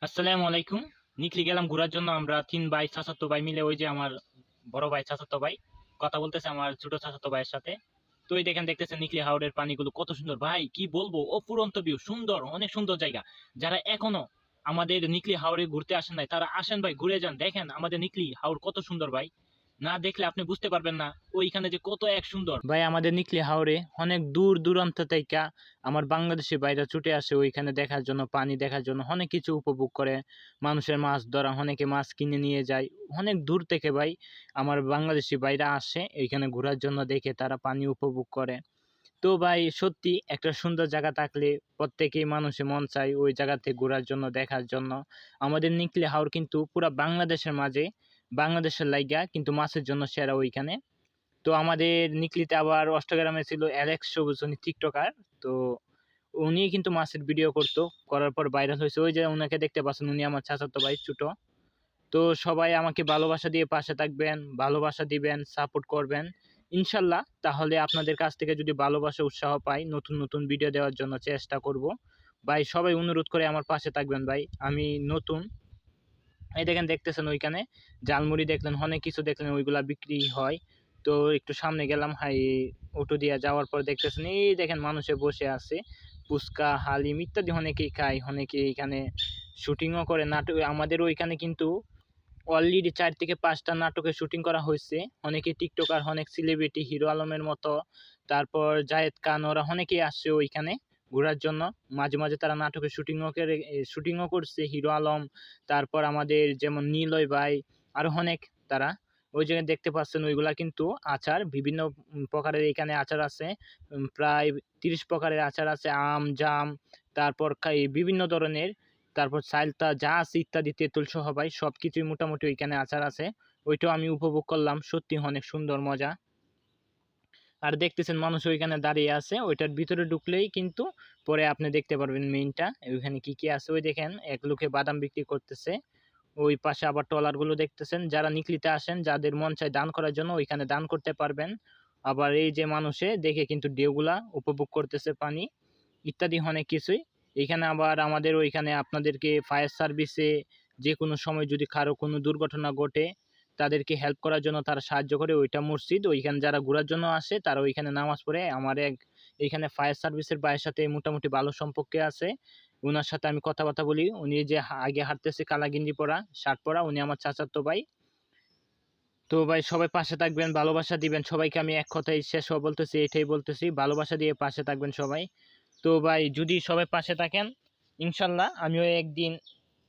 আসসালামু আলাইকুম। নিকলি গেলাম ঘোরার জন্য। আমরা তিন ভাই চাচাতো ভাই মিলে, ওই যে আমার বড় ভাই চাচাতো ভাই কথা বলতেছে আমার ছোট চাচাতো ভাইয়ের সাথে। তো এই দেখতেছেন নিকলি হাওরের পানিগুলো কত সুন্দর, ভাই কি বলবো, অফুরন্ত ভিউ, সুন্দর, অনেক সুন্দর জায়গা। যারা এখনো আমাদের নিকলি হাওরে ঘুরতে আসেন নাই তারা আসেন ভাই, ঘুরে যান, দেখেন আমাদের নিকলি হাওর কত সুন্দর ভাই। না দেখলে আপনি বুঝতে পারবেন না ওইখানে যে কত এক সুন্দর ভাই। আমাদের নিকলি হাওরে অনেক দূর দূরান্ত থেকে আমার বাংলাদেশি বাইরে ছুটে আসে ওইখানে দেখার জন্য, পানি দেখার জন্য, অনেক কিছু উপভোগ করে। মানুষের মাছ ধরা, অনেকে মাছ কিনে নিয়ে যায় অনেক দূর থেকে ভাই। আমার বাংলাদেশি বাইরা আসে এইখানে ঘোরার জন্য, দেখে তারা পানি উপভোগ করে। তো ভাই সত্যি একটা সুন্দর জায়গা থাকলে প্রত্যেকেই মানুষের মন চায় ওই জায়গাতে ঘোরার জন্য, দেখার জন্য। আমাদের নিকলি হাওর কিন্তু পুরা বাংলাদেশের মাঝে, বাংলাদেশের লাইগা কিন্তু মাছের জন্য সেরা ওইখানে। তো আমাদের নিকলিতে আবার অষ্টগ্রামে ছিল অ্যালেক্স সবুজ, উনি টিকটকার। তো উনি কিন্তু মাছের ভিডিও করতো, করার পর ভাইরাল হয়েছে। ওই যে উনাকে দেখতে পাচ্ছেন, উনি আমার চাচাতো ভাই, ছোট। তো সবাই আমাকে ভালোবাসা দিয়ে পাশে থাকবেন, ভালোবাসা দিবেন, সাপোর্ট করবেন ইনশাল্লাহ। তাহলে আপনাদের কাছ থেকে যদি ভালোবাসা উৎসাহ পাই, নতুন নতুন ভিডিও দেওয়ার জন্য চেষ্টা করব। ভাই সবাই অনুরোধ করে আমার পাশে থাকবেন ভাই, আমি নতুন। এই দেখতেছেন ওইখানে জালমুড়ি দেখলেন, অনেক কিছু দেখলেন, ওইগুলা বিক্রি হয়। তো একটু সামনে গেলাম, হাই অটো দিয়ে যাওয়ার পর দেখতেছেন এই দেখেন মানুষে বসে আছে, ফুচকা, হালিম ইত্যাদি অনেকেই খায়, অনেকে এখানে শুটিংও করে নাটক। আমাদের ওইখানে কিন্তু অলরেডি 4 থেকে 5টা নাটকের শুটিং করা হয়েছে। অনেকে টিকটকার, অনেক সেলিব্রিটি, হিরো আলমের মতো, তারপর জায়েদ খান, ওরা অনেকেই আসছে ওইখানে ঘোরার জন্য। মাঝে মাঝে তারা নাটকের শুটিংও করছে, হিরো আলম, তারপর আমাদের যেমন নীলয় ভাই, আরো অনেক। তারা ওই জায়গায় দেখতে পাচ্ছেন ওইগুলা কিন্তু আচার, বিভিন্ন প্রকারের এখানে আচার আছে। প্রায় 30 প্রকারের আচার আছে, আম, জাম, তারপর বিভিন্ন ধরনের, তারপর চালতা যা আছে ইত্যাদি, তেঁতুল সহ ভাই সবকিছুই মোটামুটি ওইখানে আচার আছে। ওইটাও আমি উপভোগ করলাম, সত্যি অনেক সুন্দর, মজা। আর দেখতেছেন মানুষ ওইখানে দাঁড়িয়ে আছে, ওইটার ভিতরে ঢুকলেই কিন্তু পরে আপনি দেখতে পারবেন মেইনটা ওইখানে কি কি আছে। ওই দেখেন এক লোকে বাদাম বিক্রি করতেছে। ওই পাশে আবার ট্রলার গুলো দেখতেছেন। যারা নিকলিতে আসেন, যাদের মন চায় দান করার জন্য, ওইখানে দান করতে পারবেন। আবার এই যে মানুষে দেখে কিন্তু ঢেউগুলা উপভোগ করতেছে, পানি ইত্যাদি অনেক কিছুই। এখানে আবার আমাদের ওইখানে আপনাদেরকে ফায়ার সার্ভিসে যে কোনো সময় যদি কারো কোনো দুর্ঘটনা ঘটে, তাদেরকে হেল্প করার জন্য তারা সাহায্য করে। ওইটা মসজিদ, ওইখানে যারা ঘোরার জন্য আসে তারা ওইখানে নামাজ পড়ে। আমার এক এইখানে ফায়ার সার্ভিসের ভাইয়ের সাথে মোটামুটি ভালো সম্পর্কে আছে, ওনার সাথে আমি কথাবার্তা বলি। উনি যে আগে হাঁটতেছে, কালা গেঞ্জি পরা, শার্ট পরা, উনি আমার চাচাতো ভাই। তো ভাই সবাই পাশে থাকবেন, ভালোবাসা দিবেন সবাইকে। আমি এক কথাই শেষ বলতেছি, এটাই বলতেছি, ভালোবাসা দিয়ে পাশে থাকবেন সবাই। তো ভাই যদি সবাই পাশে থাকেন, ইনশাল্লাহ আমিও একদিন